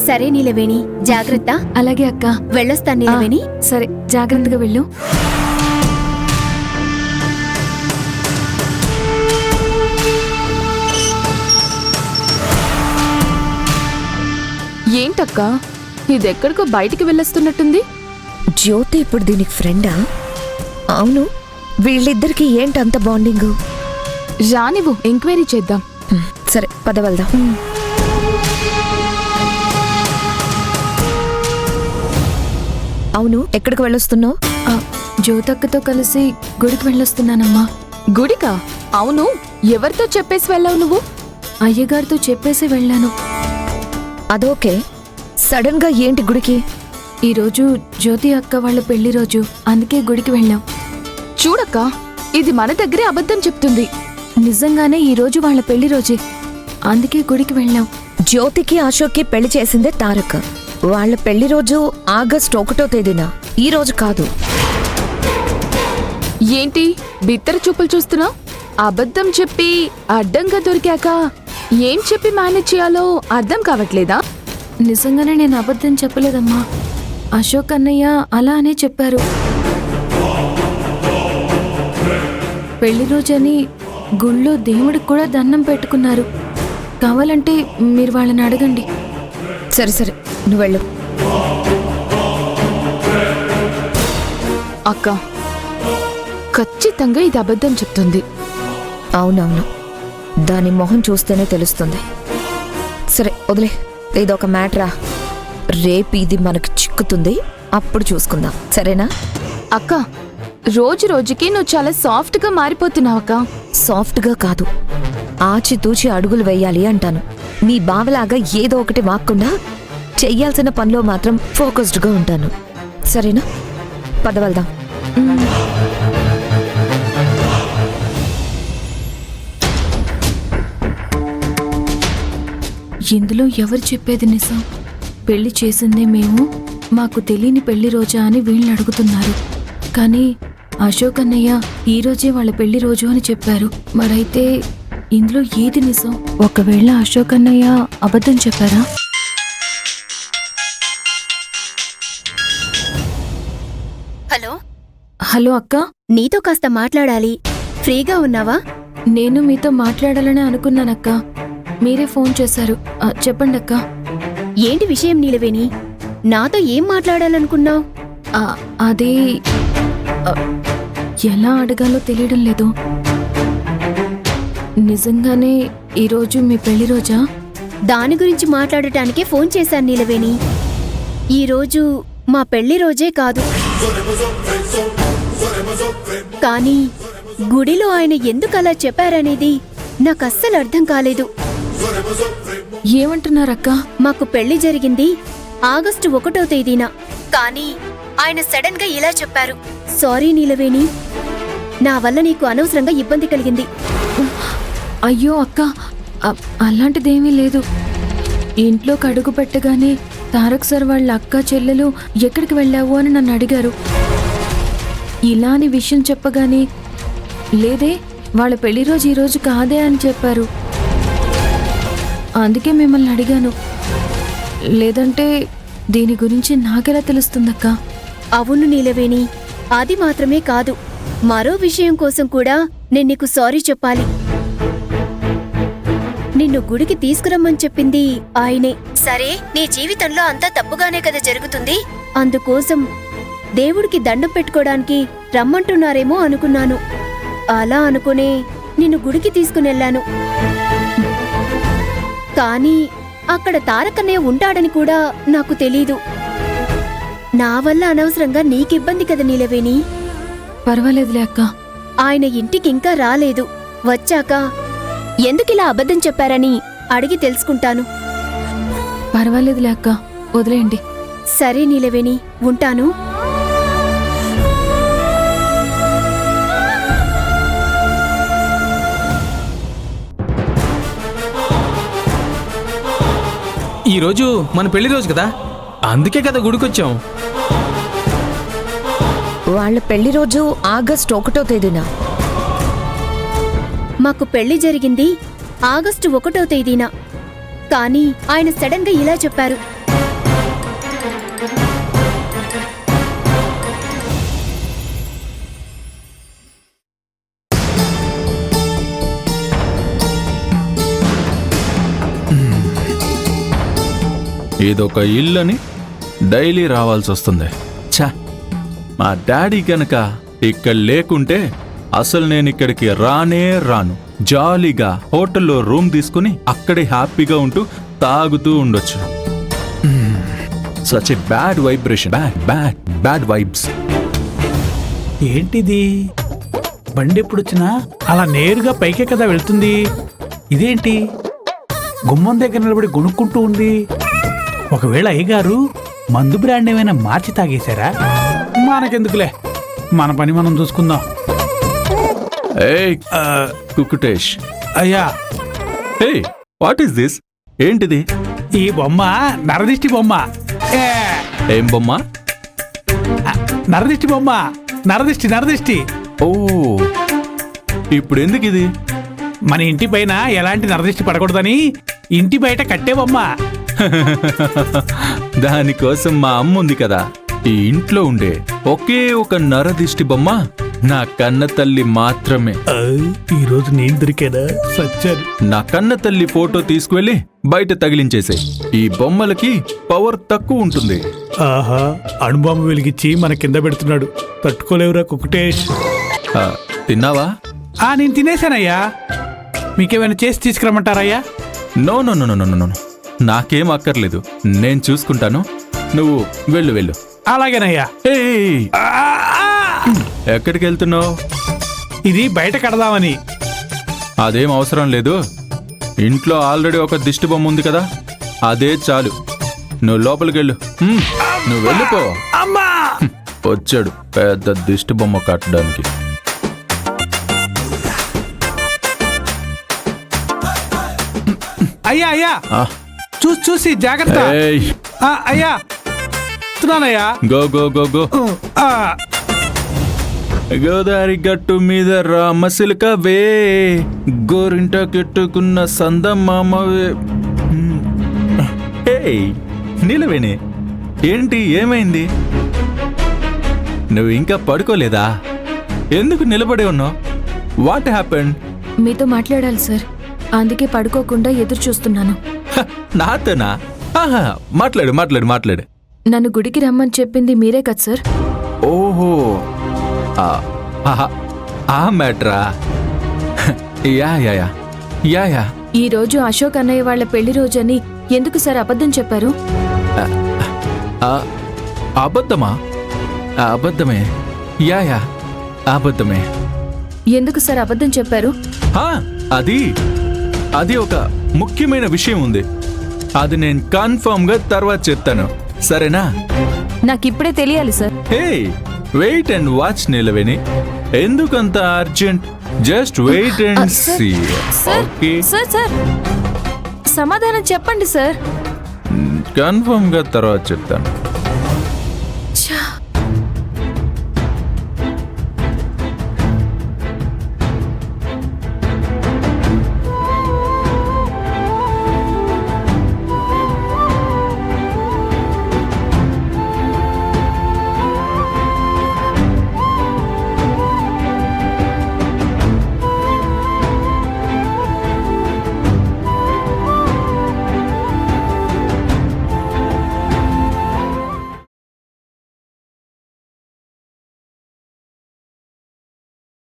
సరే నీలవేణి, జాగ్రత్త. అలాగే అక్క. వెళ్ళొస్తాను నీలవేణి. సరే, జాగ్రత్తగా వెళ్ళు. ఏంటక్క, ఇదెక్కడికో బయటికి వెళ్ళొస్తున్నట్టుంది? జ్యోతి ఇప్పుడు దీనికి ఫ్రెండా? అవును, వీళ్ళిద్దరికి ఏంటంత బాండింగు? రానివ్వు, ఎంక్వైరీ చేద్దాం. సరే, పద వెళ్దాం. అవును, ఎక్కడికి వెళ్ళొస్తున్నావు? జ్యోతక్కతో కలిసి గుడికి వెళ్ళొస్తున్నానమ్మా. గుడికా? అవును, ఎవరితో చెప్పేసి వెళ్ళావు నువ్వు? అయ్యగారితో చెప్పేసి వెళ్ళాను. అదోకే, సడన్ గా ఏంటి గుడికి? ఈరోజు జ్యోతి అక్క వాళ్ళ పెళ్లి రోజు, అందుకే గుడికి వెళ్ళాం. చూడక్క, ఇది మన దగ్గరే అబద్ధం చెప్తుంది. నిజంగానే ఈరోజు వాళ్ళ పెళ్లి రోజే, అందుకే గుడికి వెళ్ళాం. జ్యోతికి అశోక్కి పెళ్లి చేసిందే తారక్. వాళ్ళ పెళ్లి రోజు ఆగస్టు 1వ తేదీన, ఈ రోజు కాదు. ఏంటి బిత్తర చూపులు చూస్తున్నావు? అబద్ధం చెప్పి అడ్డంగా దొరికాక ఏం చెప్పి మేనేజ్ చేయాలో అర్థం కావట్లేదా? నిజంగానే నేను అబద్ధం చెప్పలేదమ్మా. అశోక్ అన్నయ్య అలా అనే చెప్పారు. పెళ్లి రోజని గుళ్ళో దేవుడికి కూడా దండం పెట్టుకున్నారు. కావాలంటే మీరు వాళ్ళని అడగండి. సరే సరే, నువ్వు వెళ్ళు. అక్క, ఖచ్చితంగా ఇది అబద్ధం చెప్తుంది. అవునవును, దాని మొహం చూస్తేనే తెలుస్తుంది. సరే వదిలే, ఇదొక మ్యాటరా. రేపు ఇది మనకు చిక్కుతుంది, అప్పుడు చూసుకుందాం, సరేనా? అక్క, రోజు రోజుకి నువ్వు చాలా సాఫ్ట్ గా మారిపోతున్నావు అక్క. సాఫ్ట్గా కాదు, ఆచితూచి అడుగులు వేయాలి అంటాను. మీ బావలాగా ఏదో ఒకటి వాక్కుండా చెయ్యాల్సిన పనిలో మాత్రం ఫోకస్డ్గా ఉంటాను, సరేనా? పద వెళ్దాం. ఇందులో ఎవరు చెప్పేది నిజం? పెళ్లి చేసిందే మేము, మాకు తెలియని పెళ్లి రోజా అని వీళ్ళని అడుగుతున్నారు. కానీ అశోక్ అన్నయ్య ఈ రోజే వాళ్ళ పెళ్లి రోజు అని చెప్పారు. మరైతే ఇందులో ఏది నిజం? ఒకవేళ అశోక్ అన్నయ్య అబద్ధం చెప్పారా? హలో హలో అక్క, నీతో కాస్త మాట్లాడాలి. ఫ్రీగా ఉన్నావా? నేను మీతో మాట్లాడాలని అనుకున్నానక్క, మీరే ఫోన్ చేశారు. చెప్పండి అక్క. ఏంటి విషయం నీలవేణి? నాతో ఏం మాట్లాడాలనుకున్నావు? అది ఎలా అడగాలో తెలియడం లేదు. నిజంగానే ఈరోజు మీ పెళ్లి రోజా? దాని గురించి మాట్లాడటానికే ఫోన్ చేశాను నీలవేణి. ఈరోజు మా పెళ్లి రోజే కాదు, కానీ గుడిలో ఆయన ఎందుకలా చెప్పారనేది నాకు అస్సలు అర్థం కాలేదు. ఏమంటున్నారక్క? మాకు పెళ్లి జరిగింది ఆగస్టు 1వ తేదీన, కానీ ఆయన సడన్ గా ఇలా చెప్పారు. సారీ నీలవేణి, నా వల్ల నీకు అనవసరంగా ఇబ్బంది కలిగింది. అయ్యో అక్క, అలాంటిదేమీ లేదు. ఇంట్లోకి అడుగు పెట్టగానే తారక్ సార్ వాళ్ళ అక్క చెల్లెలు ఎక్కడికి వెళ్ళావు అని నన్ను అడిగారు. ఇలాని విషయం చెప్పగానే లేదే, వాళ్ళ పెళ్లి రోజు ఈరోజు కాదే అని చెప్పారు. అందుకే మిమ్మల్ని అడిగాను, లేదంటే దీని గురించి నాకెలా తెలుస్తుందక్క? అవును నీలవేణి, అది మాత్రమే కాదు, మరో విషయం కోసం కూడా నేను నీకు సారీ చెప్పాలి. నిన్ను గుడికి తీసుకురమ్మని చెప్పింది ఆయనే. సరే, నీ జీవితంలో అంతా తప్పుగానే కదా జరుగుతుంది, అందుకోసం దేవుడికి దండం పెట్టుకోవడానికి రమ్మంటున్నారేమో అనుకున్నాను. అలా అనుకునే నిన్ను గుడికి తీసుకునెళ్ళాను. కానీ అక్కడ తారకన్నయ్య ఉంటాడని కూడా నాకు తెలీదు. నా వల్ల అనవసరంగా నీకిబ్బంది కదా నీలవేణి. పర్వాలేదులే అక్క. ఆయన ఇంటికింకా రాలేదు. వచ్చాక ఎందుకిలా అబద్ధం చెప్పారని అడిగి తెలుసుకుంటాను. పర్వాలేదులే అక్క, వదిలేయండి. సరే నీలవేణి, ఉంటాను. ఈరోజు మన పెళ్లి రోజు కదా, అందుకే కదా గుడికొచ్చాం. వాళ్ళ పెళ్లి రోజు ఆగస్టు 1వ తేదీన. మాకు పెళ్లి జరిగింది ఆగస్టు 1వ తేదీన, కానీ ఆయన సడన్ గా ఇలా చెప్పారు. ఇదొక ఇల్లని డైలీ రావాల్సి వస్తుంది. ఛా, మా డాడీ కనుక ఇక్కడ లేకుంటే అసలు నేను ఇక్కడికి రానే రాను. జాలీగా హోటల్లో రూమ్ తీసుకుని అక్కడే హ్యాపీగా ఉంటూ తాగుతూ ఉండొచ్చు. Such a bad vibration, bad vibes. ఏంటిది? బండి ఎప్పుడొచ్చినా అలా నేరుగా పైకే కదా వెళ్తుంది. ఇదేంటి గుమ్మం దగ్గర నిలబడి గొనుక్కుంటూ ఉంది? ఒకవేళ అయ్యగారు మందు బ్రాండ్ ఏమైనా మార్చి తాగేశారా? మనకెందుకులే, మన పని మనం చూసుకుందాం. ఏయ్ కుకుటేష్, అయ్యా, హే వాట్ ఈస్ దిస్? ఏంటిది? ఈ బొమ్మ నరదిష్టి బొమ్మ. ఏ, ఏం బొమ్మ? నరదిష్టి బొమ్మ. నరదిష్టి. ఓ, ఇప్పుడు ఎందుకు ఇది? మన ఇంటి పైన ఎలాంటి నరదిష్టి పడకూడదని ఇంటి బయట కట్టే బొమ్మ. దానికోసం మా అమ్మ ఉంది కదా. ఈ ఇంట్లో ఉండే ఒకే ఒక నరదిష్టి బొమ్మ నా కన్న తల్లి మాత్రమే. ఈ రోజు నేను దొరికేదా? సచ్చారు. నా కన్న తల్లి ఫోటో తీసుకువెళ్ళి బయట తగిలించేసే. ఈ బొమ్మలకి పవర్ తక్కువ ఉంటుంది. ఆహా, అణుబాంబు వెలిగించి మన కింద పెడుతున్నాడు. తట్టుకోలేవురా కుకుటేష్. ఆ, తిన్నావా? నేను తినేశానయ్యా. మీకేమైనా చేసి తీసుకురమ్మంటారయ్యా? No no no no no no, నాకేం అక్కర్లేదు, నేను చూసుకుంటాను. నువ్వు వెళ్ళు. అలాగేనయ్యా. ఏయ్, ఎక్కడికి వెళ్తున్నావు? ఇది బయట కడదామని. అదేం అవసరం లేదు. ఇంట్లో ఆల్రెడీ ఒక దిష్టి బొమ్మ ఉంది కదా, అదే చాలు. నువ్వు లోపలికి వెళ్ళు. నువ్వు వెళ్ళిపో. అమ్మా, వచ్చాడు పెద్ద దిష్టి బొమ్మ కట్టడానికి. అయ్యా, ఆ, చూసి జాగ్రత్త. ఏయ్, అయ్యా, వస్తున్నానయ్యా. Go go go go. ఆ, గోదావరి గట్టు మీద రామసిలకవే, గోరింట కెట్టుకున్న సందమామవే. ఏయ్, నిలవేనే. ఏంటి, ఏమైంది? నువ్వు ఇంకా పడుకోలేదా? ఎందుకు నిలబడే ఉన్నావు? What happened? మీతో మాట్లాడాలి సార్, అందుకే పడుకోకుండా ఎదురు చూస్తున్నాను. నాతోనా? ఆహా, మాట్లాడు. నన్ను గుడికి రమ్మని చెప్పింది మీరే కదా సార్? ఓహో, ఆ మ్యాటరా. యా. ఈ రోజు అశోక్ అన్నయ్య వాళ్ళ పెళ్లి రోజని ఎందుకు సార్ అబద్ధం చెప్పారు? అబద్ధమా? అబద్ధమే. యా, అబద్ధమే. ఎందుకు సార్ అబద్ధం చెప్పారు? అది ఒక ముఖ్యమైన విషయం ఉంది. అది నేను కన్ఫర్మ్ గా తర్వాత చెప్తాను, సరేనా? నాకిప్పుడే తెలియాలి sir. Hey, wait and watch నిలవేని. ఎందుకంత urgent? Just wait and see. Okay, sir సమాధానం చెప్పండి సార్. కన్ఫర్మ్ గా తర్వాత చెప్తాను.